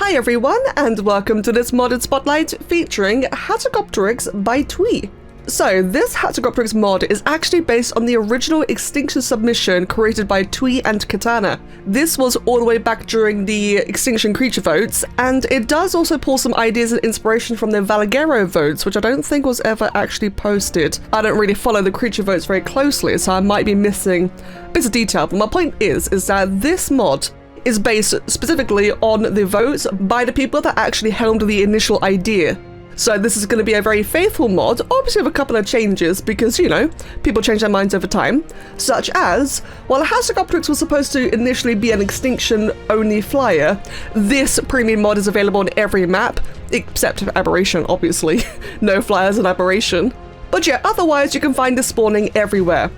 Hi everyone, and welcome to this modded spotlight featuring HATZEGOPTERYX by Tweee. So this HATZEGOPTERYX mod is actually based on the original Extinction submission created by Tweee and Katana. This was all the way back during the Extinction creature votes, and it does also pull some ideas and inspiration from the Valguero votes, which I don't think was ever actually posted. I don't really follow the creature votes very closely, so I might be missing bits of detail, but my point is that this mod is based specifically on the votes by the people that actually helmed the initial idea. So this is going to be a very faithful mod, obviously with a couple of changes because, you know, people change their minds over time, such as, while HATZEGOPTERYX was supposed to initially be an Extinction-only flyer, this premium mod is available on every map, except for Aberration, obviously. No flyers in Aberration. But yeah, otherwise you can find this spawning everywhere.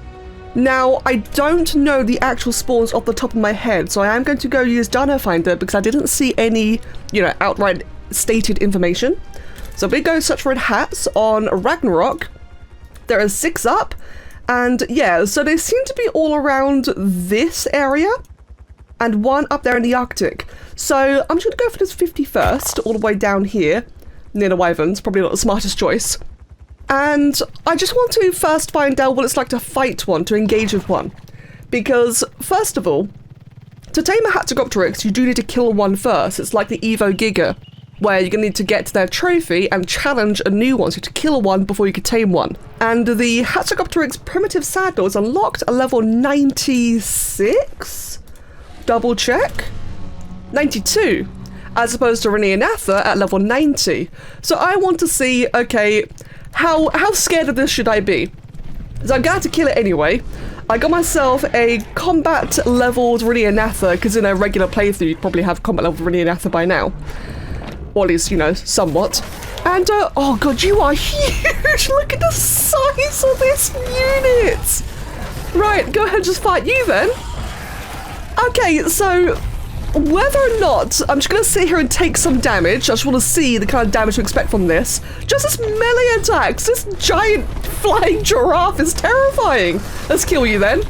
Now, I don't know the actual spawns off the top of my head, so I am going to go use Dino Finder because I didn't see any, you know, outright stated information. So we go search for hats on Ragnarok. There are 6 up, and yeah, so they seem to be all around this area, and 1 up there in the Arctic. So I'm just gonna go for this 51st, all the way down here, near the Wyverns, probably not the smartest choice. And I just want to first find out what it's like to fight one, to engage with one. Because, first of all, to tame a HATZEGOPTERYX, you do need to kill one first. It's like the Evo Giga, where you're going to need to get to their trophy and challenge a new one, so you have to kill one before you can tame one. And the HATZEGOPTERYX primitive saddle is unlocked at level 96? Double check? 92. As opposed to Itaata at level 90. So I want to see, okay, how scared of this should I be? So I'm gonna have to kill it anyway. I got myself a combat leveled Itaata, because in a regular playthrough you'd probably have combat leveled Itaata by now. Or at least, you know, somewhat. And, oh god, you are huge! Look at the size of this unit! Right, go ahead and just fight you then. Okay, so whether or not, I'm just gonna sit here and take some damage. I just want to see the kind of damage to expect from this. Just this melee attacks. This giant flying giraffe is terrifying. Let's kill you then.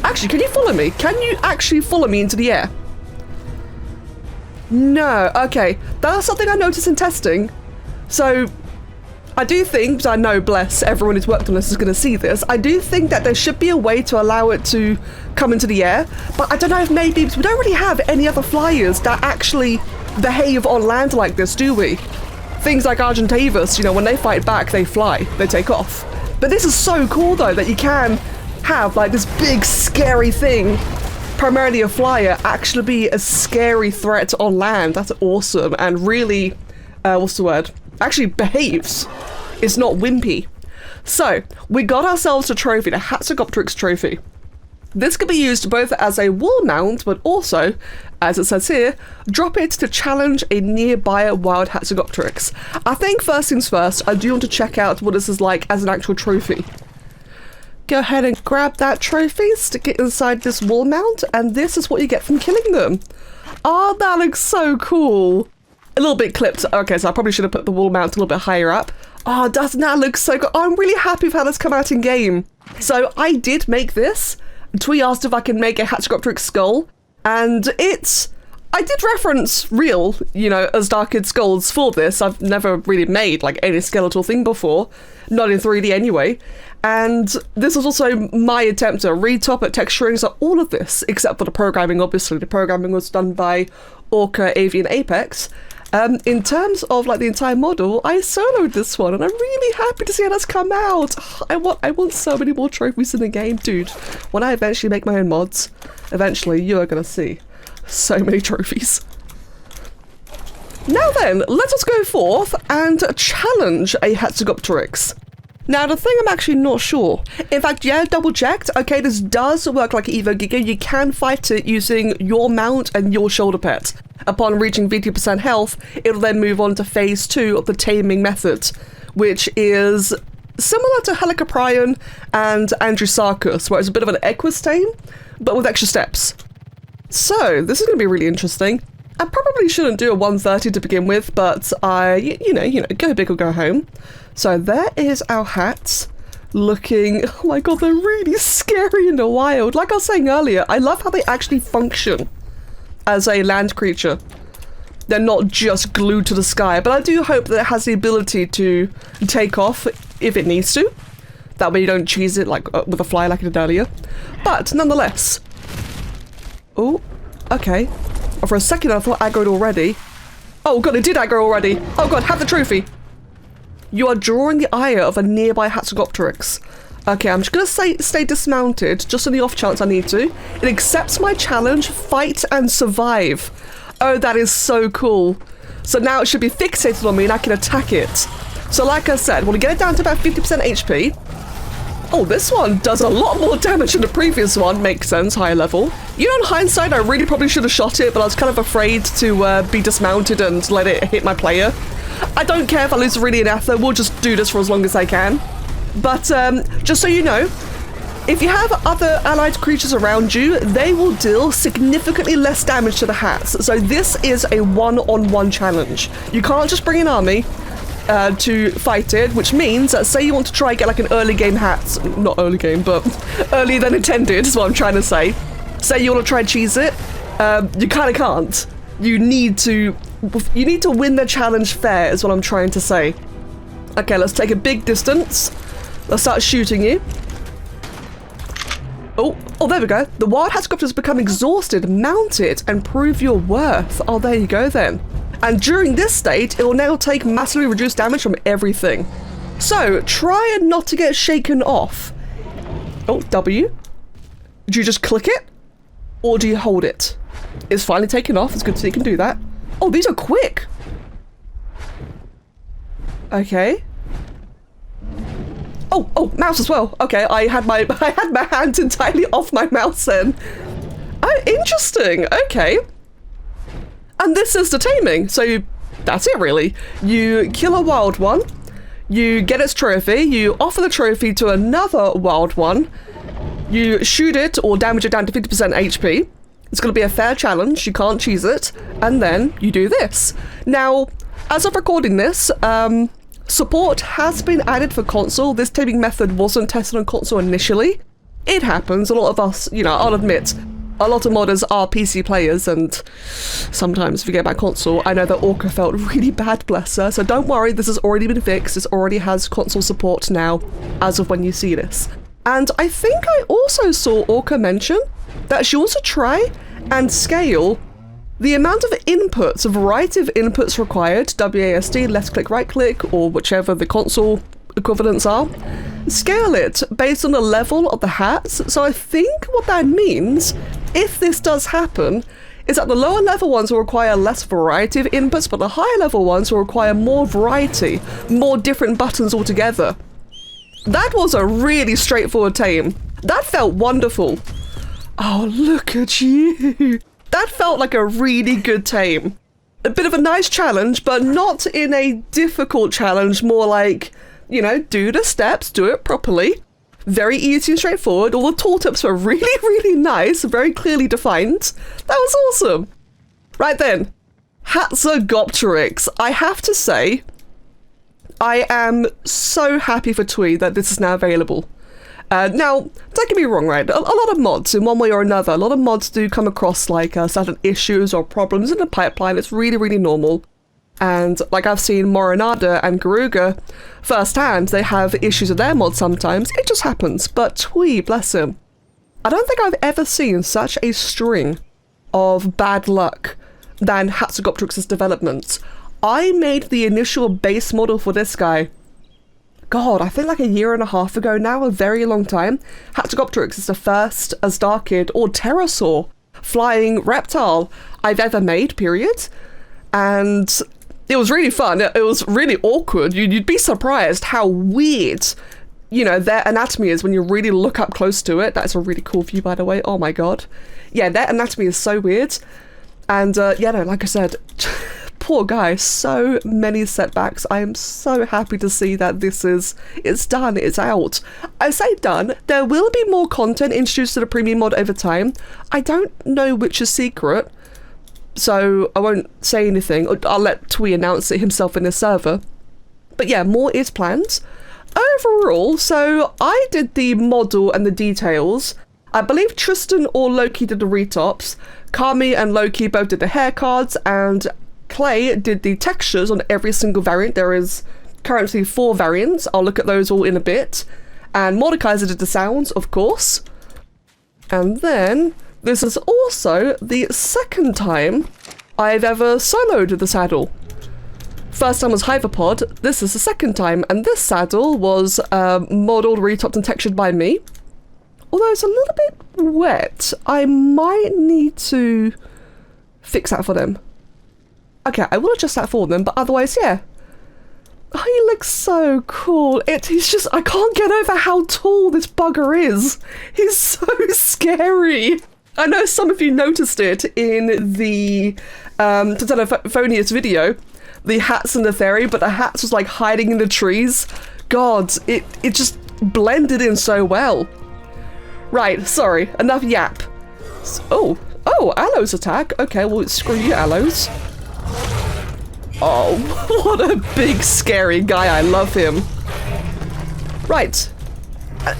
Actually, can you follow me? Can you actually follow me into the air? No. Okay. That's something I noticed in testing. So I do think, because I know, bless, everyone who's worked on this is going to see this, I do think that there should be a way to allow it to come into the air, but I don't know if maybe, because we don't really have any other flyers that actually behave on land like this, do we? Things like Argentavis, you know, when they fight back, they fly, they take off. But this is so cool, though, that you can have, like, this big, scary thing, primarily a flyer, actually be a scary threat on land. That's awesome, and really, what's the word? Actually behaves. It's not wimpy. So, we got ourselves a trophy, the HATZEGOPTERYX trophy. This could be used both as a wall mount, but also, as it says here, drop it to challenge a nearby wild HATZEGOPTERYX. I think first things first, I do want to check out what this is like as an actual trophy. Go ahead and grab that trophy, stick it inside this wall mount, and this is what you get from killing them. Oh, that looks so cool. A little bit clipped. Okay, so I probably should have put the wall mount a little bit higher up. Oh, doesn't that look so good? I'm really happy with how this come out in game. So I did make this. Tweee asked if I can make a HATZEGOPTERYX skull, and I did reference real, you know, Asdarkid skulls for this. I've never really made like any skeletal thing before, not in 3D anyway. And this was also my attempt to retop at texturing, so all of this, except for the programming, obviously. The programming was done by Orca, Avian, Apex. In terms of like the entire model, I soloed this one, and I'm really happy to see how that's come out. I want so many more trophies in the game, dude. When I eventually make my own mods, eventually you are gonna see so many trophies. Now then, let us go forth and challenge a HATZEGOPTERYX. Now, the thing I'm actually not sure. In fact, yeah, double checked. Okay, this does work like Evo Giga. You can fight it using your mount and your shoulder pet. Upon reaching 50% health, it'll then move on to phase 2 of the taming method, which is similar to Helicoprion and Andrewsarchus, where it's a bit of an Equus tame, but with extra steps. So, this is going to be really interesting. I probably shouldn't do a 130 to begin with, but you know, go big or go home. So there is our hats, looking, oh my god, they're really scary in the wild. Like I was saying earlier, I love how they actually function as a land creature. they're not just glued to the sky, but I do hope that it has the ability to take off if it needs to. That way you don't cheese it like with a fly like I did earlier. But nonetheless. Oh, okay. For a second I thought aggroed already. Oh god, it did aggro already. Oh god, have the trophy. You are drawing the ire of a nearby HATZEGOPTERYX. Okay, I'm just gonna stay dismounted, just on the off chance I need to. It accepts my challenge, fight and survive. Oh, that is so cool. So now it should be fixated on me and I can attack it. So like I said, we'll get it down to about 50% HP. Oh, this one does a lot more damage than the previous one. Makes sense, higher level. You know, in hindsight, I really probably should have shot it, but I was kind of afraid to be dismounted and let it hit my player. I don't care if I lose really an ether, we'll just do this for as long as I can. But just so you know, if you have other allied creatures around you, they will deal significantly less damage to the hats. So this is a one-on-one challenge. You can't just bring an army to fight it, which means that say you want to try and get like an early game hat, not early game, but earlier than intended is what I'm trying to say. Say you want to try and cheese it, you kind of can't. You need to win the challenge fair is what I'm trying to say. Okay, let's take a big distance. Let's start shooting you. Oh, there we go. The wild HATZEGOPTERYX become exhausted, mount it, and prove your worth. Oh, there you go then. And during this state, it will now take massively reduced damage from everything. So, try and not to get shaken off. Oh, W. Do you just click it? Or do you hold it? It's finally taken off. It's good to see you can do that. Oh, these are quick. Okay. Oh, mouse as well. Okay, I had my hand entirely off my mouse then. Oh, interesting. Okay. And this is the taming. So that's it really. You kill a wild one, you get its trophy, you offer the trophy to another wild one, you shoot it or damage it down to 50% HP. It's going to be a fair challenge, you can't cheese it, and then you do this. Now, as of recording this, support has been added for console. This taming method wasn't tested on console initially. It happens, a lot of us, you know, I'll admit, a lot of modders are PC players, and sometimes if you get back console, I know that Orca felt really bad, bless her, so don't worry, this has already been fixed, this already has console support now, as of when you see this. And I think I also saw Orca mention that she wants to try and scale the amount of inputs, a variety of inputs required, WASD, left click, right click, or whichever the console equivalents are, scale it based on the level of the hats. So I think what that means, if this does happen, is that the lower level ones will require less variety of inputs, but the higher level ones will require more variety, more different buttons altogether. That was a really straightforward tame. That felt wonderful. Oh, look at you. That felt like a really good tame. A bit of a nice challenge, but not in a difficult challenge, more like, you know, do the steps, do it properly. Very easy and straightforward. All the tooltips were really, really nice, very clearly defined. That was awesome. Right then, HATZEGOPTERYX. I have to say, I am so happy for Tweee that this is now available. Now, don't get me wrong, right? A lot of mods, in one way or another, a lot of mods do come across like certain issues or problems in the pipeline. It's really, really normal. And like I've seen Morinada and Garuga firsthand, they have issues with their mods sometimes. It just happens. But Tweee, bless him. I don't think I've ever seen such a string of bad luck than HATZEGOPTERYX's development. I made the initial base model for this guy. God, I think like 1.5 years ago now, a very long time. HATZEGOPTERYX is the first Asdarkid or pterosaur flying reptile I've ever made, period. And it was really fun. It was really awkward. You'd be surprised how weird, you know, their anatomy is when you really look up close to it. That's a really cool view, by the way. Oh my god. Yeah, their anatomy is so weird. And yeah, no, like I said, poor guy, so many setbacks. I am so happy to see that it's done, it's out. I say done, there will be more content introduced to the premium mod over time. I don't know which is secret, so I won't say anything. I'll let Tweee announce it himself in his server. But yeah, more is planned. Overall, so I did the model and the details. I believe Tristan or Loki did the retops. Kami and Loki both did the hair cards, and Clay did the textures on every single variant. There is currently 4 variants. I'll look at those all in a bit. And Mordekaiser did the sounds, of course. And then this is also the second time I've ever soloed the saddle. First time was Hyperpod, this is the second time, and this saddle was modelled, retopped and textured by me. Although it's a little bit wet, I might need to fix that for them. Okay, I will adjust that for them, but otherwise, yeah. Oh, he looks so cool. He's just, I can't get over how tall this bugger is. He's so scary. I know some of you noticed it in the Titanophonius video, the hats and the fairy, but the hats was like hiding in the trees. God, it just blended in so well. Right, sorry, enough yap. Oh, Aloe's attack. Okay, well, screw you, Aloes. Oh, what a big, scary guy. I love him. Right.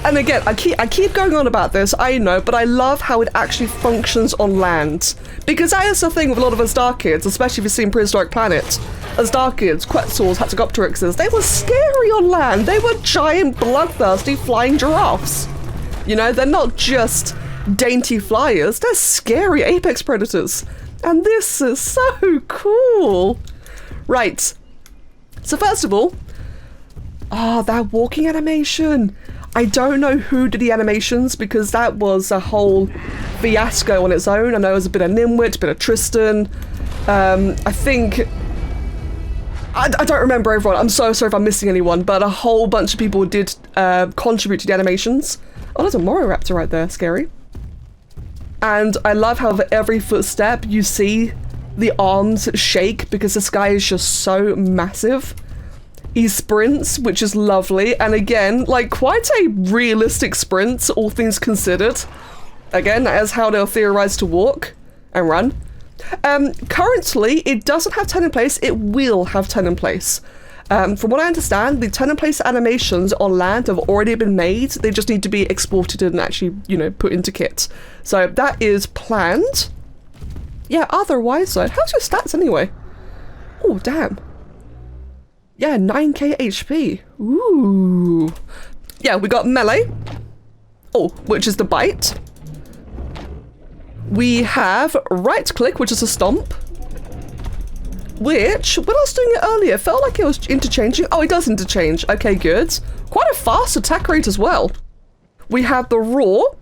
And again, I keep going on about this, I know, but I love how it actually functions on land. Because that is the thing with a lot of Azdarchids, especially if you've seen Prehistoric Planet. Azdarchids, Quetzals, HATZEGOPTERYXs, they were scary on land. They were giant, bloodthirsty, flying giraffes. You know, they're not just dainty flyers, they're scary apex predators. And this is so cool. Right. So first of all, that walking animation. I don't know who did the animations because that was a whole fiasco on its own. I know it was a bit of Nimwit, a bit of Tristan. I think... I don't remember everyone. I'm so sorry if I'm missing anyone, but a whole bunch of people did contribute to the animations. Oh, there's a Mororaptor right there. Scary. And I love how for every footstep you see the arms shake because this guy is just so massive. He sprints, which is lovely, and again, like, quite a realistic sprint, all things considered. Again, that is how they're theorized to walk and run. Currently, it doesn't have 10 in place, it will have 10 in place. From what I understand, the 10 in place animations on land have already been made, they just need to be exported and actually, you know, put into kit. So that is planned. Yeah, otherwise though, how's your stats anyway? Oh, damn. Yeah, 9k HP. Ooh. Yeah, we got melee. Oh, which is the bite. We have right click, which is a stomp. Which, when I was doing it earlier, felt like it was interchanging. Oh, it does interchange. Okay, good. Quite a fast attack rate as well. We have the roar.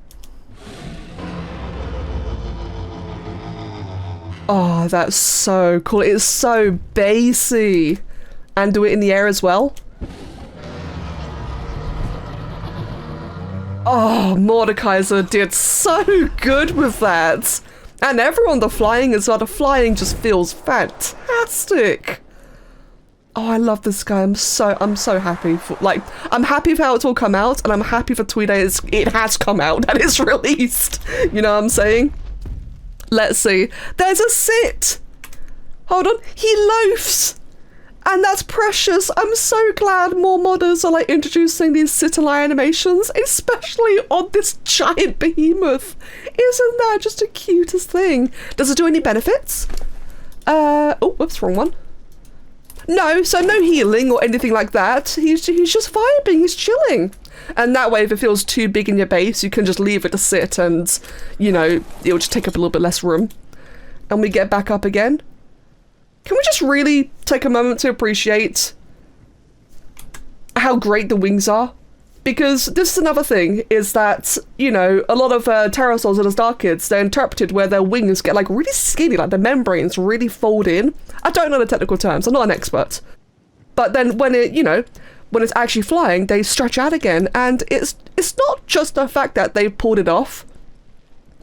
Oh, that's so cool. It's so bassy. And do it in the air as well. Oh, Mordekaiser did so good with that. And everyone, the flying as well. The flying just feels fantastic. Oh, I love this guy. I'm so happy for, like, I'm happy for how it's all come out, and I'm happy for Tweee it has come out and it's released. You know what I'm saying? Let's see. There's a sit. Hold on. He loafs. And that's precious. I'm so glad more modders are like introducing these sit-and-lie animations, especially on this giant behemoth. Isn't that just the cutest thing? Does it do any benefits? Oh, whoops, wrong one. No, so no healing or anything like that. He's just vibing, he's chilling. And that way, if it feels too big in your base, you can just leave it to sit and, you know, it'll just take up a little bit less room. And we get back up again. Can we just really take a moment to appreciate how great the wings are? Because this is another thing, is that, you know, a lot of pterosaurs and Azdarchids, they're interpreted where their wings get like really skinny, like the membranes really fold in. I don't know the technical terms, I'm not an expert. But then when it, you know, when it's actually flying, they stretch out again, and it's not just the fact that they pulled it off,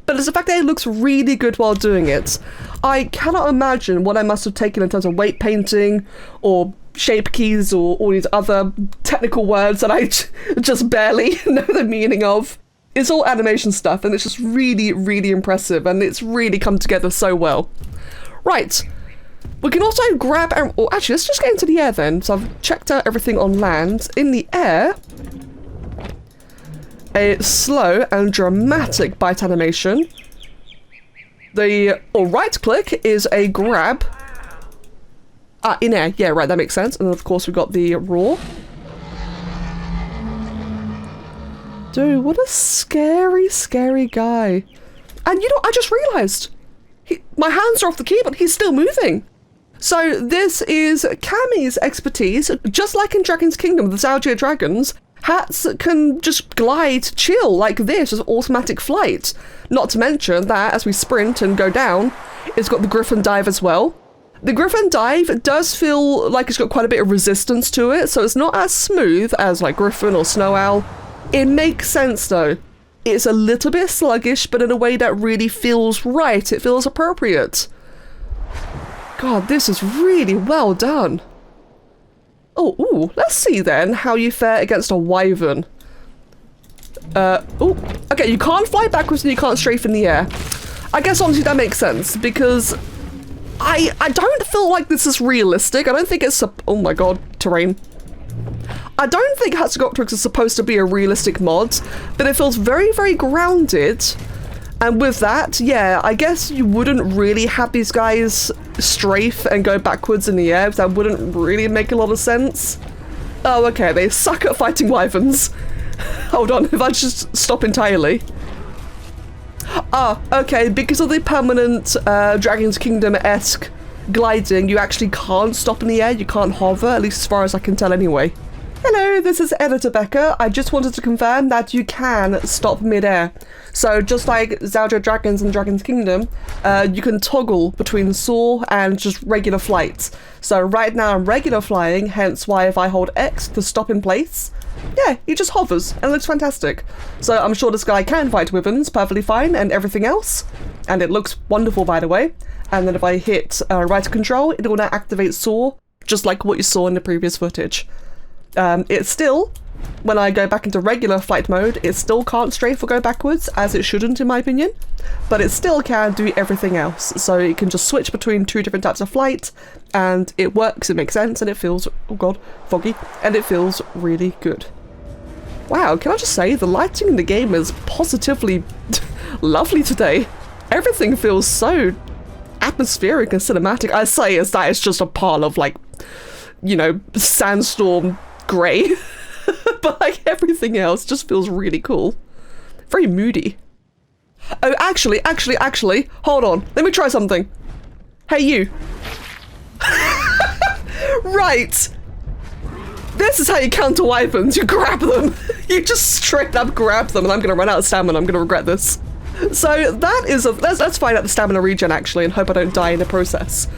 but it's the fact that it looks really good while doing it. I cannot imagine what I must have taken in terms of weight painting or shape keys or all these other technical words that I just barely know the meaning of. It's all animation stuff, and it's just really, really impressive, and it's really come together so well. Right. We can also grab, or actually, let's just get into the air then. So I've checked out everything on land. In the air, a slow and dramatic bite animation. The right click is a grab. Ah, in air. Yeah, right, that makes sense. And then, of course, we've got the roar. Dude, what a scary, scary guy. And you know, I just realised, my hands are off the keyboard, he's still moving. So this is Cammy's expertise. Just like in Dragon's Kingdom, the Zaldrir dragons, Hats can just glide, chill like this as automatic flight. Not to mention that as we sprint and go down, it's got the Griffin dive as well. The Griffin dive does feel like it's got quite a bit of resistance to it, so it's not as smooth as like Griffin or Snow Owl. It makes sense though. It's a little bit sluggish, but in a way that really feels right. It feels appropriate. God, this is really well done. Oh, ooh, let's see then how you fare against a wyvern. Oh, okay, you can't fly backwards and you can't strafe in the air. I guess honestly that makes sense because I don't feel like this is realistic. I don't think it's oh my god, terrain. I don't think HATZEGOPTERYX is supposed to be a realistic mod, but it feels very, very grounded. And with that, yeah, I guess you wouldn't really have these guys strafe and go backwards in the air, because that wouldn't really make a lot of sense. Oh, okay, they suck at fighting wyverns. Hold on, if I just stop entirely. Ah, okay, because of the permanent Dragon's Kingdom-esque gliding, you actually can't stop in the air, you can't hover, at least as far as I can tell anyway. Hello, this is Editor Becca. I just wanted to confirm that you can stop mid-air. So just like Zaldrir Dragons and Dragon's Kingdom, you can toggle between soar and just regular flights. So right now I'm regular flying, hence why if I hold X to stop in place, yeah, he just hovers and it looks fantastic. So I'm sure this guy can fight wyverns perfectly fine and everything else. And it looks wonderful, by the way. And then if I hit right control, it will now activate soar, just like what you saw in the previous footage. It's still, when I go back into regular flight mode, it still can't strafe or go backwards, as it shouldn't in my opinion, but it still can do everything else. So it can just switch between two different types of flight, and it works, it makes sense, and it feels, oh god, foggy, and it feels really good. Wow, can I just say, the lighting in the game is positively lovely today. Everything feels so atmospheric and cinematic. I say as that it's just a pile of like, you know, sandstorm grey, but like everything else just feels really cool. Very moody. Oh, actually, hold on. Let me try something. Hey, you. Right. This is how you counter wyverns. You grab them. You just straight up grab them, and I'm gonna run out of stamina. I'm gonna regret this. So that is a, let's find out the stamina regen actually, and hope I don't die in the process.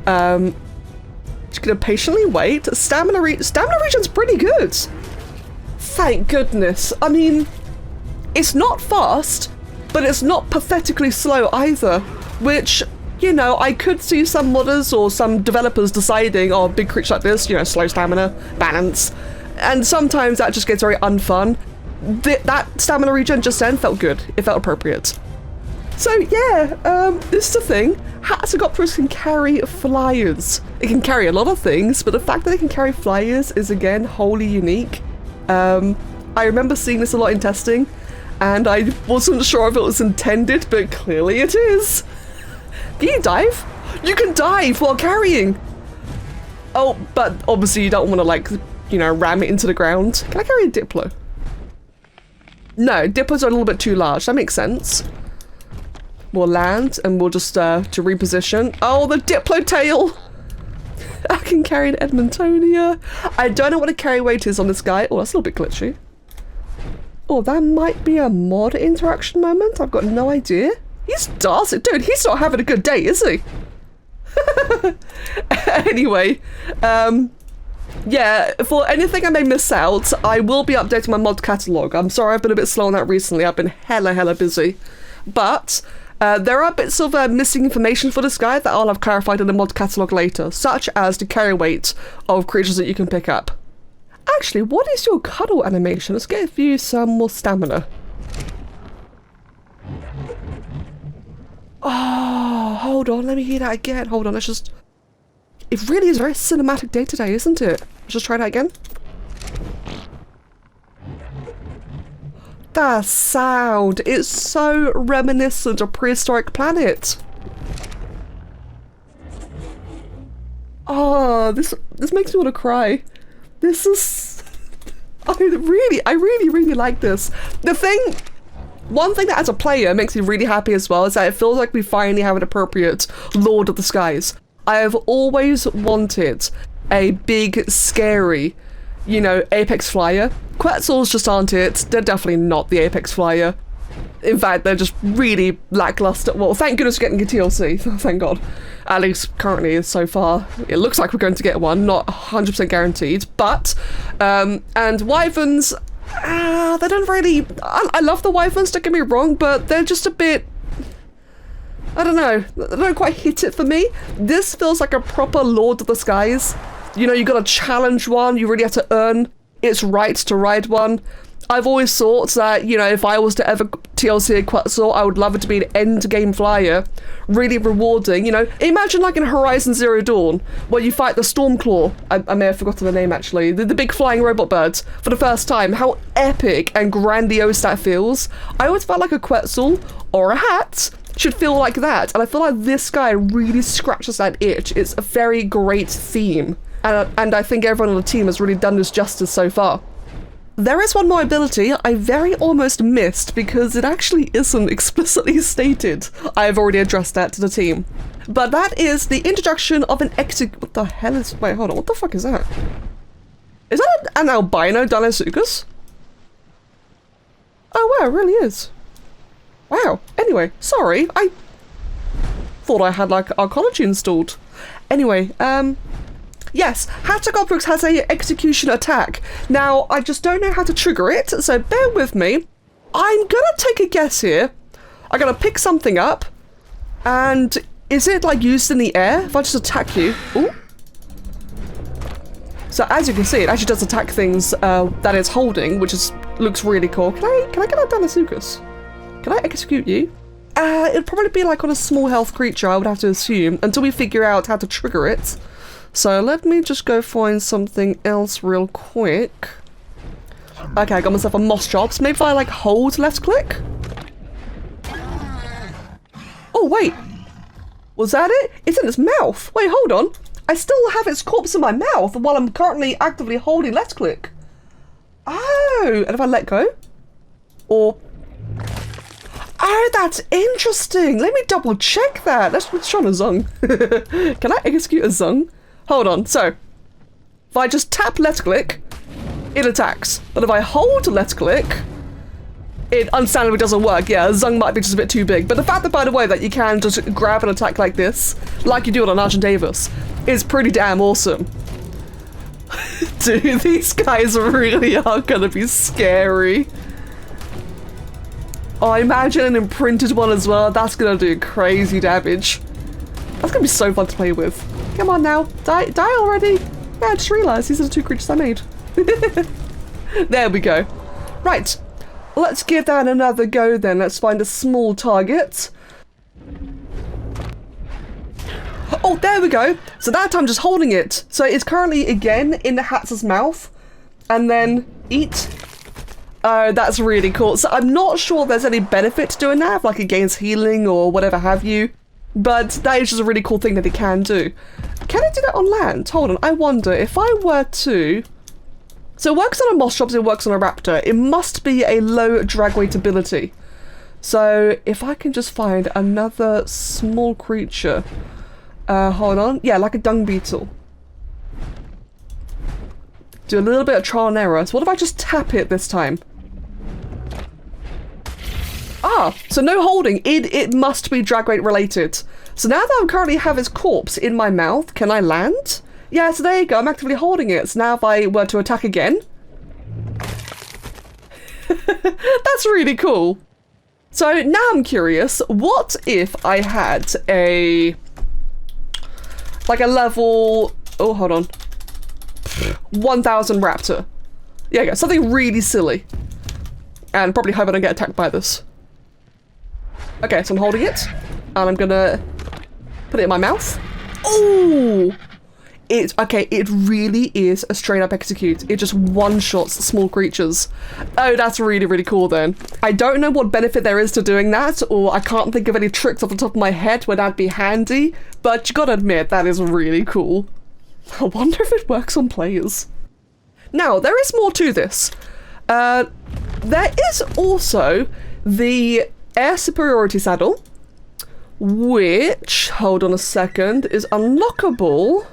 Just gonna patiently wait. Stamina regen's pretty good. Thank goodness. I mean, it's not fast, but it's not pathetically slow either, which, you know, I could see some modders or some developers deciding, oh, big creature like this, you know, slow stamina, balance, and sometimes that just gets very unfun. That stamina regen just then felt good. It felt appropriate. So yeah, this is the thing. HATZEGOPTERYX can carry flyers. It can carry a lot of things, but the fact that it can carry flyers is again wholly unique. I remember seeing this a lot in testing, and I wasn't sure if it was intended, but clearly it is. Can you dive? You can dive while carrying! Oh, but obviously you don't want to, like, you know, ram it into the ground. Can I carry a Diplo? No, Diplos are a little bit too large. That makes sense. We'll land, and we'll just, to reposition. Oh, the Diplo tail! I can carry an Edmontonia. I don't know what a carry weight is on this guy. Oh, that's a little bit glitchy. Oh, that might be a mod interaction moment. I've got no idea. He's dancing. Dude, he's not having a good day, is he? Anyway, yeah, for anything I may miss out, I will be updating my mod catalogue. I'm sorry I've been a bit slow on that recently. I've been hella busy. But there are bits of missing information for this guy that I'll have clarified in the mod catalogue later, such as the carry weight of creatures that you can pick up. Actually, what is your cuddle animation? Let's give you some more stamina. Oh, hold on, let me hear that again. Hold on, let's just... It really is a very cinematic day today, isn't it? Let's just try that again. That sound is so reminiscent of Prehistoric Planet. Oh, this makes me want to cry. This is... I really like this. One thing that as a player makes me really happy as well is that it feels like we finally have an appropriate Lord of the Skies. I have always wanted a big, scary, you know, apex flyer. Quetzals just aren't it. They're definitely not the apex flyer. In fact, they're just really lackluster. Well, thank goodness we're getting a TLC, thank God. At least currently, so far. It looks like we're going to get one, not 100% guaranteed. But, and wyverns, they don't really... I love the wyverns, don't get me wrong, but they're just a bit... I don't know, they don't quite hit it for me. This feels like a proper Lord of the Skies. You know, you gotta challenge one, you really have to earn its right to ride one. I've always thought that, you know, if I was to ever TLC a Quetzal, I would love it to be an end-game flyer. Really rewarding, you know. Imagine like in Horizon Zero Dawn, where you fight the Stormclaw. I may have forgotten the name actually. The big flying robot birds for the first time. How epic and grandiose that feels. I always felt like a Quetzal or a hat should feel like that. And I feel like this guy really scratches that itch. It's a very great theme. And I think everyone on the team has really done this justice so far. There is one more ability I very almost missed because it actually isn't explicitly stated. I have already addressed that to the team. But that is the introduction of an what the hell is... Wait, hold on. What the fuck is that? Is that an albino Dinosuchus? Oh, wow, it really is. Wow. Anyway, sorry. I thought I had, like, arcology installed. Anyway, yes, HATZEGOPTERYX has a execution attack. Now, I just don't know how to trigger it, so bear with me. I'm gonna take a guess here. I'm gonna pick something up, and is it like used in the air? If I just attack you, ooh. So as you can see, it actually does attack things that it's holding, which looks really cool. Can I get a Dinosuchus? Can I execute you? It'd probably be like on a small health creature, I would have to assume, until we figure out how to trigger it. So let me just go find something else real quick. Okay, I got myself a moss chops. Maybe if I like hold left click? Oh wait, was that it? It's in its mouth. Wait, hold on. I still have its corpse in my mouth while I'm currently actively holding left click. Oh, and if I let go? Or... Oh, that's interesting. Let me double check that. Let's try on a Zung. Can I execute a Zung? Hold on, so if I just tap left click, it attacks. But if I hold left click, it understandably doesn't work. Yeah, a Zung might be just a bit too big. But the fact that, by the way, that you can just grab an attack like this, like you do on Argent Davis, is pretty damn awesome. Dude, these guys really are gonna be scary. Oh, I imagine an imprinted one as well. That's gonna do crazy damage. That's gonna be so fun to play with. Come on now, die already. Yeah, I just realised these are the two creatures I made. There we go. Right, let's give that another go then. Let's find a small target. Oh, there we go. So that time just holding it. So it's currently again in the Hatz's mouth. And then eat. Oh, that's really cool. So I'm not sure there's any benefit to doing that, like it gains healing or whatever have you. But that is just a really cool thing that it can do. Can it do that on land? Hold on, I wonder if I were to... So it works on a moss chops, it works on a raptor. It must be a low drag weight ability. So if I can just find another small creature. Hold on. Yeah, like a dung beetle. Do a little bit of trial and error. So what if I just tap it this time? Ah, so no holding. It must be drag weight related. So now that I currently have its corpse in my mouth, can I land? Yeah, so there you go. I'm actively holding it. So now if I were to attack again... That's really cool. So now I'm curious, what if I had a... like a level... Oh, hold on. 1000 raptor. Yeah, go. Something really silly. And probably hope I don't get attacked by this. Okay, so I'm holding it, and I'm gonna put it in my mouth. Oh! Okay, it really is a straight up execute. It just one-shots small creatures. Oh, that's really, really cool then. I don't know what benefit there is to doing that, or I can't think of any tricks off the top of my head where that'd be handy, but you gotta admit, that is really cool. I wonder if it works on players. Now, there is more to this. There is also the Air Superiority Saddle, which, hold on a second, is unlockable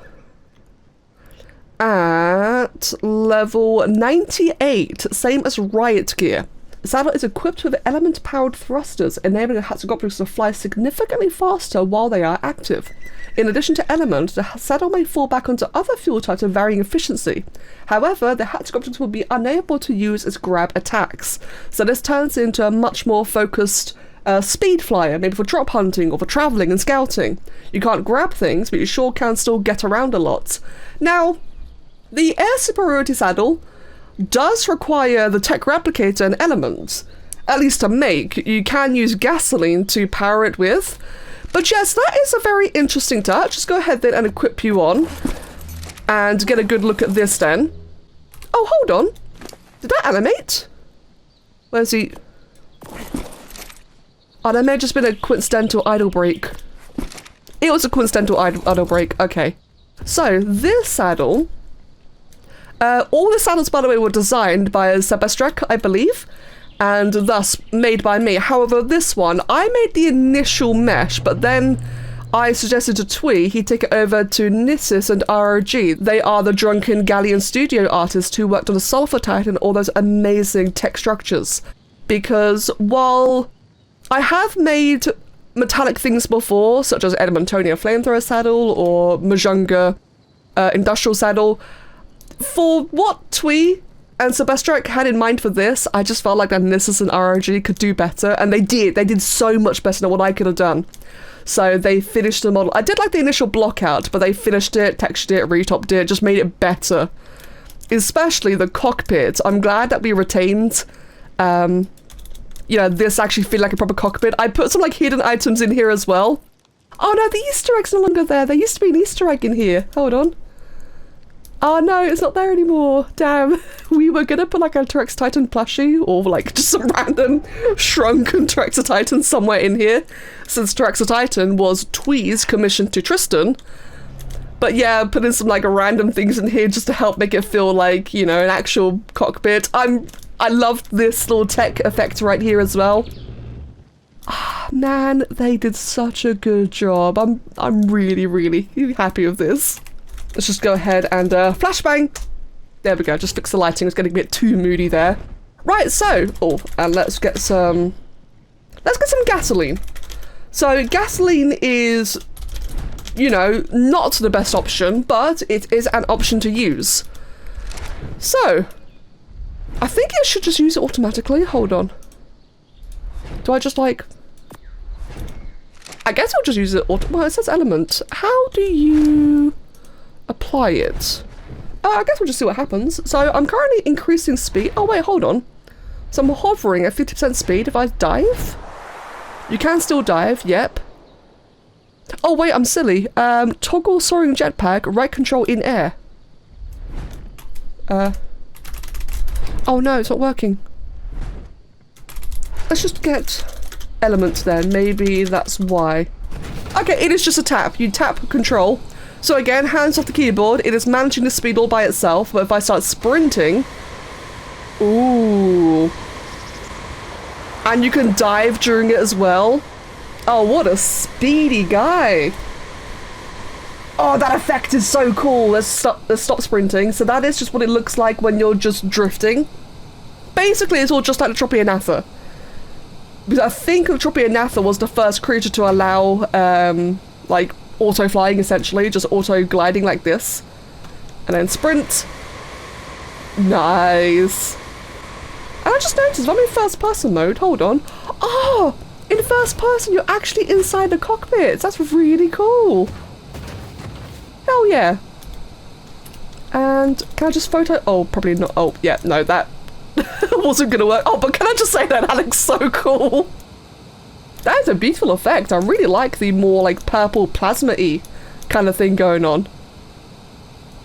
at level 98, same as Riot Gear. The saddle is equipped with element-powered thrusters, enabling HATZEGOPTERYX to fly significantly faster while they are active. In addition to element, the saddle may fall back onto other fuel types of varying efficiency. However, the HATZEGOPTERYX will be unable to use its grab attacks, so this turns into a much more focused speed flyer, maybe for drop hunting or for travelling and scouting. You can't grab things, but you sure can still get around a lot. Now, the Air Superiority Saddle does require the tech replicator and elements, at least to make. You can use gasoline to power it with. But yes, that is a very interesting touch. Just go ahead then and equip you on and get a good look at this then. Oh, hold on. Did that animate? Where's he? Oh, there may have just been a coincidental idle break. It was a coincidental idle break. Okay. So, this saddle... all the saddles, by the way, were designed by Sebastrek, I believe, and thus made by me. However, this one, I made the initial mesh, but then I suggested to Tweee he take it over to Nissus and ROG. They are the drunken galleon studio artists who worked on the Sulfur Titan and all those amazing tech structures. Because while I have made metallic things before, such as Edmontonia Flamethrower Saddle or Majunga Industrial Saddle, for what Tweee and Sebastrek had in mind for this, I just felt like that Nissus and ROG could do better, and they did. They did so much better than what I could have done. So they finished the model. I did like the initial block out, but they finished it, textured it, retopped it, just made it better. Especially the cockpit. I'm glad that we retained, you know, this actually feel like a proper cockpit. I put some like hidden items in here as well. Oh no, the Easter egg's no longer there. There used to be an Easter egg in here. Hold on. Oh no, it's not there anymore. Damn. We were gonna put like a T-Rex Titan plushie or like just some random shrunken T-Rex Titan somewhere in here, since T-Rex Titan was Twee's commission to Tristan. But yeah, put in some like random things in here just to help make it feel like, you know, an actual cockpit. I loved this little tech effect right here as well. Ah, man, they did such a good job. I'm really, really happy with this. Let's just go ahead and flashbang. There we go, just fix the lighting. It's getting a bit too moody there. Right, so, and let's get some gasoline. So gasoline is, you know, not the best option, but it is an option to use. So, I think it should just use it automatically. Hold on. Do I just like... I guess I'll just use it well, it says element. How do you apply it? I guess we'll just see what happens. So I'm currently increasing speed. Oh wait, hold on. So I'm hovering at 50% speed. If I dive, you can still dive. Yep. Oh wait, I'm silly. Toggle soaring jetpack, right control in air. Oh no, it's not working. Let's just get elements then. Maybe that's why. Okay, it is just a tap. You tap control. So again, hands off the keyboard. It is managing the speed all by itself, but if I start sprinting... Ooh. And you can dive during it as well. Oh, what a speedy guy. Oh, that effect is so cool. Let's stop sprinting. So that is just what it looks like when you're just drifting. Basically, it's all just like the Tropianatha. Because I think the Tropianatha was the first creature to allow, like, auto flying, essentially, just auto gliding like this, and then sprint. Nice. And I just noticed if I'm in first person mode, hold on. Oh, in first person, you're actually inside the cockpit. That's really cool. Hell yeah. And can I just photo? Oh, probably not. Oh, yeah, no, that wasn't gonna work. Oh, but can I just say that looks so cool? That is a beautiful effect. I really like the more like purple plasma-y kind of thing going on.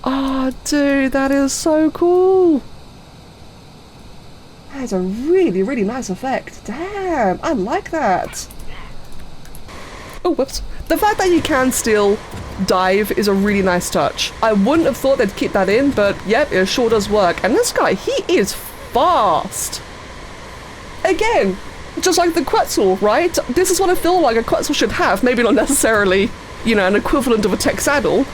Oh, dude, that is so cool. That is a really, really nice effect. Damn, I like that. Oh, whoops. The fact that you can still dive is a really nice touch. I wouldn't have thought they'd keep that in, but yep, it sure does work. And this guy, he is fast. Again, just like the Quetzal, right? This is what I feel like a Quetzal should have. Maybe not necessarily, you know, an equivalent of a tech saddle,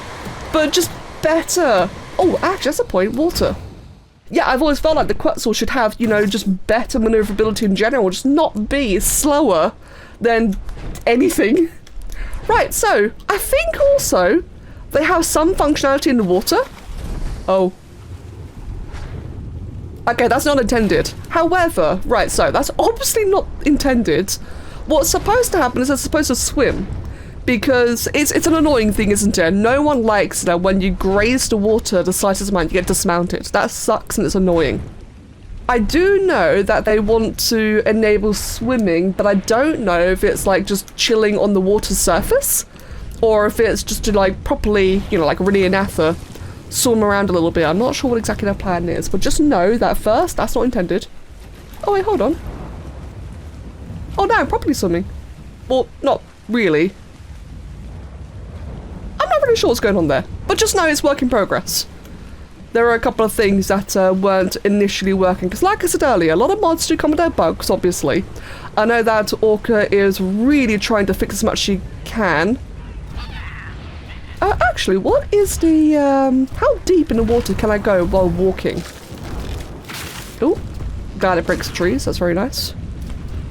but just better. Oh, actually, that's a point. Water. Yeah, I've always felt like the Quetzal should have, you know, just better maneuverability in general, just not be slower than anything. Right, so I think also they have some functionality in the water. Oh. Okay, that's not intended. However, right, so that's obviously not intended. What's supposed to happen is they're supposed to swim. Because it's an annoying thing, isn't it? No one likes that when you graze the water the slightest amount, you get dismounted. That sucks and it's annoying. I do know that they want to enable swimming, but I don't know if it's like just chilling on the water's surface, or if it's just to like properly, you know, like really Anatha, swim around a little bit. I'm not sure what exactly their plan is, but just know that first, that's not intended. Oh wait, hold on. Oh no, I'm properly swimming. Well, not really. I'm not really sure what's going on there, but just know it's work in progress. There are a couple of things that weren't initially working, because like I said earlier, a lot of mods do come with their bugs, obviously. I know that Orca is really trying to fix as much as she can. Actually, what is the, how deep in the water can I go while walking? Oh, glad it breaks trees, that's very nice.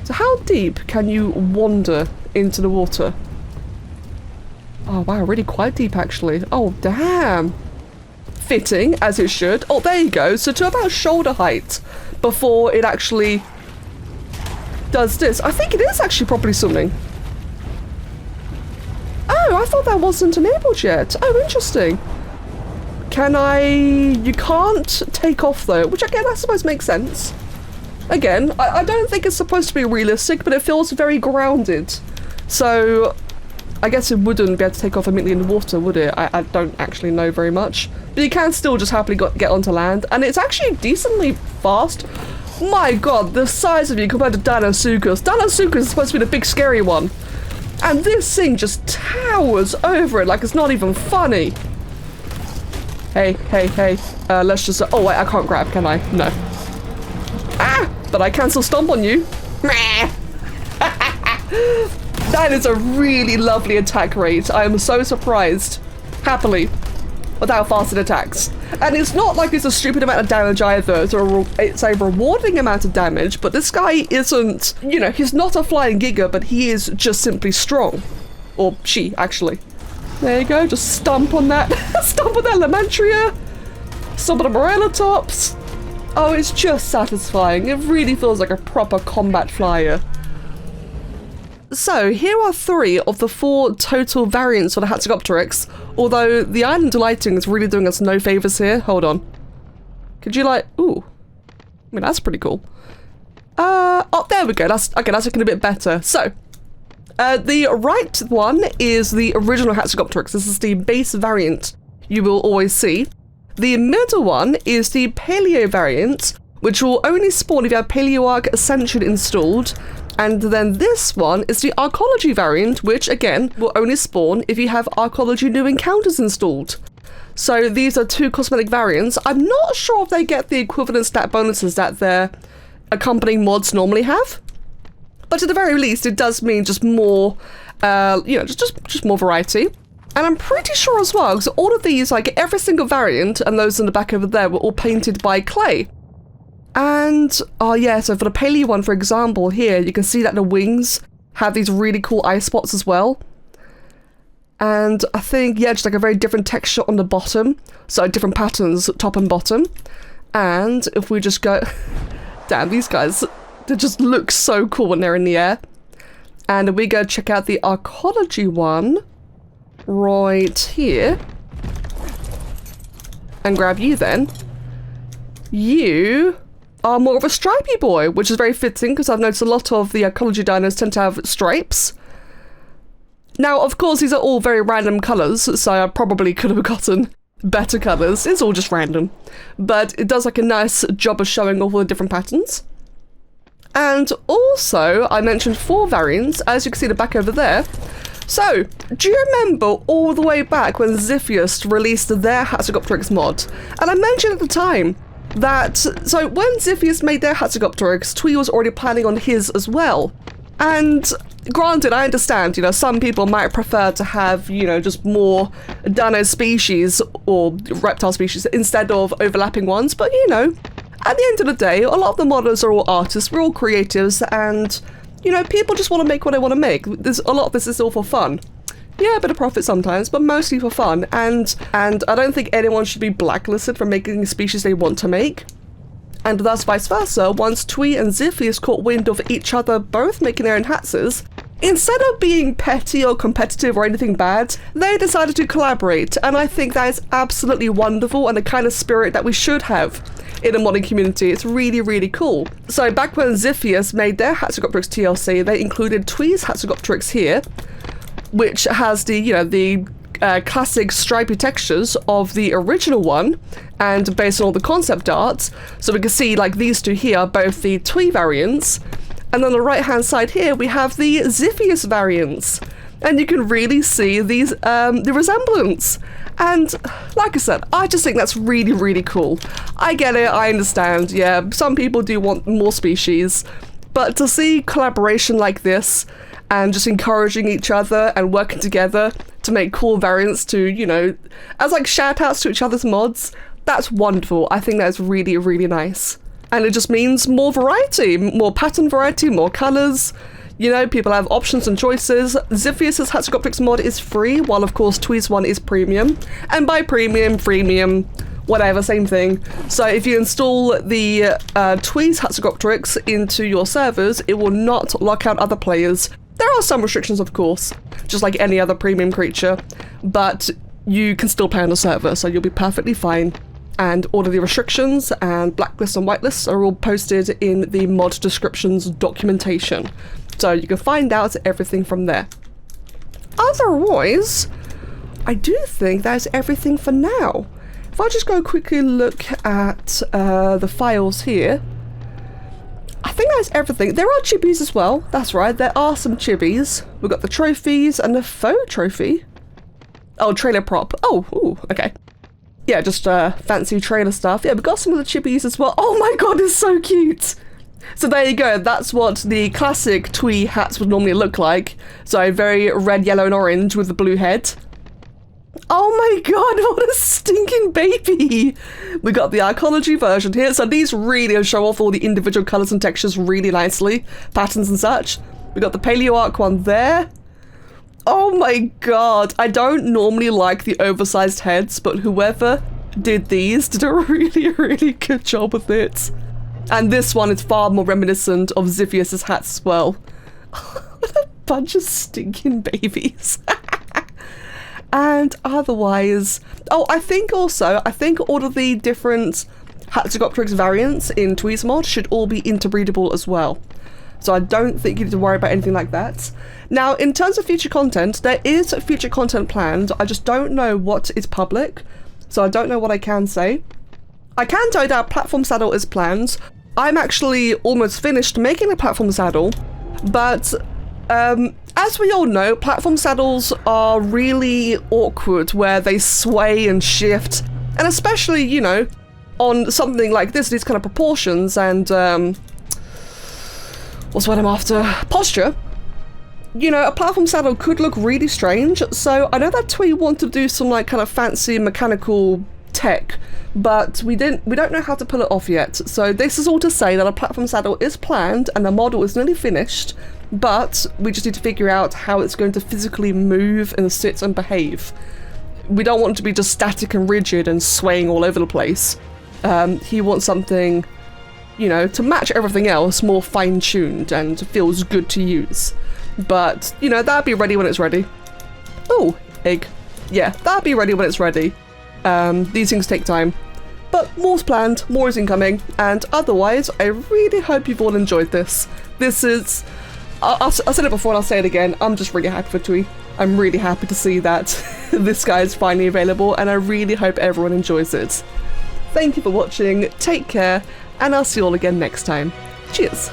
So how deep can you wander into the water? Oh wow, really quite deep actually. Oh damn. Fitting, as it should. Oh, there you go. So to about shoulder height before it actually does this. I think it is actually properly swimming. Oh, I thought that wasn't enabled yet. Oh, interesting. Can I... You can't take off though, which again I suppose makes sense. Again, I don't think it's supposed to be realistic, but it feels very grounded. So I guess it wouldn't be able to take off immediately in the water, would it? I don't actually know very much. But you can still just happily get onto land, and it's actually decently fast. My god, the size of you compared to Deinosuchus. Deinosuchus is supposed to be the big scary one. And this thing just towers over it like it's not even funny. Hey, hey, hey. Let's just... Oh, wait, I can't grab, can I? No. Ah! But I can still stomp on you. That is a really lovely attack rate. I am so surprised. Happily. With how fast it attacks. And it's not like it's a stupid amount of damage either. It's a rewarding amount of damage, but this guy isn't, you know, he's not a flying giga, but he is just simply strong. Or she, actually. There you go, just stomp on that. Stomp on that Lamantria. Stomp on the Morellatops. Oh, it's just satisfying. It really feels like a proper combat flyer. So, here are 3 of the 4 total variants for the HATZEGOPTERYX, although the island lighting is really doing us no favours here. Hold on. Could you like... Ooh. I mean, that's pretty cool. Oh, there we go. That's looking a bit better. So, the right one is the original HATZEGOPTERYX. This is the base variant you will always see. The middle one is the Paleo variant, which will only spawn if you have PaleoArk Ascension installed. And then this one is the Arcology variant, which again will only spawn if you have Arcology New Encounters installed. So these are 2 cosmetic variants. I'm not sure if they get the equivalent stat bonuses that their accompanying mods normally have. But at the very least, it does mean just more, you know, just more variety. And I'm pretty sure as well, because all of these, like every single variant, and those in the back over there, were all painted by clay. And, oh yeah, so for the Paleo one, for example, here, you can see that the wings have these really cool eye spots as well. And I think, yeah, just like a very different texture on the bottom. So different patterns, top and bottom. And if we just go... Damn, these guys, they just look so cool when they're in the air. And we go check out the Arcology one right here. And grab you then. You... are more of a stripy boy, which is very fitting because I've noticed a lot of the Arcology dinos tend to have stripes. Now, of course, these are all very random colours, so I probably could have gotten better colours. It's all just random. But it does like a nice job of showing off all the different patterns. And also, I mentioned 4 variants. As you can see the back over there, So, do you remember all the way back when Ziphius released their HATZEGOPTERYX mod? And I mentioned at the time that, so when Ziphius made their HATZEGOPTERYX, Tweee was already planning on his as well. And granted, I understand, you know, some people might prefer to have, you know, just more dino species or reptile species instead of overlapping ones, but you know, at the end of the day, a lot of the modders are all artists, we're all creatives, and you know, people just want to make what they want to make. There's a lot of this is all for fun. Yeah, a bit of profit sometimes, but mostly for fun. And I don't think anyone should be blacklisted for making the species they want to make. And thus vice versa, once Tweee and Ziphius caught wind of each other both making their own Hatzes, instead of being petty or competitive or anything bad, they decided to collaborate. And I think that is absolutely wonderful and the kind of spirit that we should have in a modding community. It's really, really cool. So back when Ziphius made their HATZEGOPTERYX TLC, they included Twee's HATZEGOPTERYX here, which has the, you know, the classic stripy textures of the original one, and based on all the concept art. So we can see like these two here, both the Tweee variants, and on the right hand side here we have the Ziphius variants. And you can really see these the resemblance. And like I said, I just think that's really, really cool. I get it, I understand, yeah, some people do want more species, but to see collaboration like this and just encouraging each other and working together to make cool variants to, you know, as like shout outs to each other's mods, that's wonderful. I think that's really, really nice. And it just means more variety, more pattern variety, more colors. You know, people have options and choices. Ziphius' HATZEGOPTERYX mod is free, while of course Twee's one is premium. And by premium, freemium, whatever, same thing. So if you install the Twee's HATZEGOPTERYX into your servers, it will not lock out other players. There are some restrictions, of course, just like any other premium creature, but you can still play on the server, so you'll be perfectly fine. And all of the restrictions and blacklists and whitelists are all posted in the mod descriptions documentation. So you can find out everything from there. Otherwise, I do think that's everything for now. If I just go quickly look at the files here, I think that's everything. There are Chibis as well. That's right, there are some Chibis. We've got the trophies and the faux trophy. Oh, trailer prop. Oh, ooh, okay. Yeah, just fancy trailer stuff. Yeah, we've got some of the Chibis as well. Oh my god, it's so cute! So there you go, that's what the classic Tweee hats would normally look like. So very red, yellow and orange with the blue head. Oh my god, what a stinking baby! We got the arcology version here, so these really show off all the individual colours and textures really nicely, patterns and such. We got the Paleo Ark one there. Oh my god, I don't normally like the oversized heads, but whoever did these did a really, really good job with it. And this one is far more reminiscent of Ziphius' hats as well. What a bunch of stinking babies. And otherwise, oh, I think all of the different HATZEGOPTERYX variants in Twee's mod should all be interbreedable as well. So I don't think you need to worry about anything like that. Now, in terms of future content, there is future content planned. I just don't know what is public, so I don't know what I can say. I can tell you that platform saddle is planned. I'm actually almost finished making a platform saddle, but as we all know, platform saddles are really awkward where they sway and shift, and especially, you know, on something like this, these kind of proportions and what's what I'm after? Posture. You know, a platform saddle could look really strange, so I know that Tweee wanted to do some like kind of fancy mechanical tech, but we don't know how to pull it off yet. So this is all to say that a platform saddle is planned and the model is nearly finished, but we just need to figure out how it's going to physically move and sit and behave. We don't want it to be just static and rigid and swaying all over the place. He wants something, you know, to match everything else, more fine-tuned and feels good to use. But, you know, that'll be ready when it's ready. Oh, egg. Yeah, that'll be ready when it's ready. These things take time. But more's planned, more is incoming, and otherwise, I really hope you've all enjoyed this. This is... I said it before and I'll say it again, I'm just really happy for Tweee. I'm really happy to see that this guy is finally available, and I really hope everyone enjoys it. Thank you for watching, take care, and I'll see you all again next time. Cheers!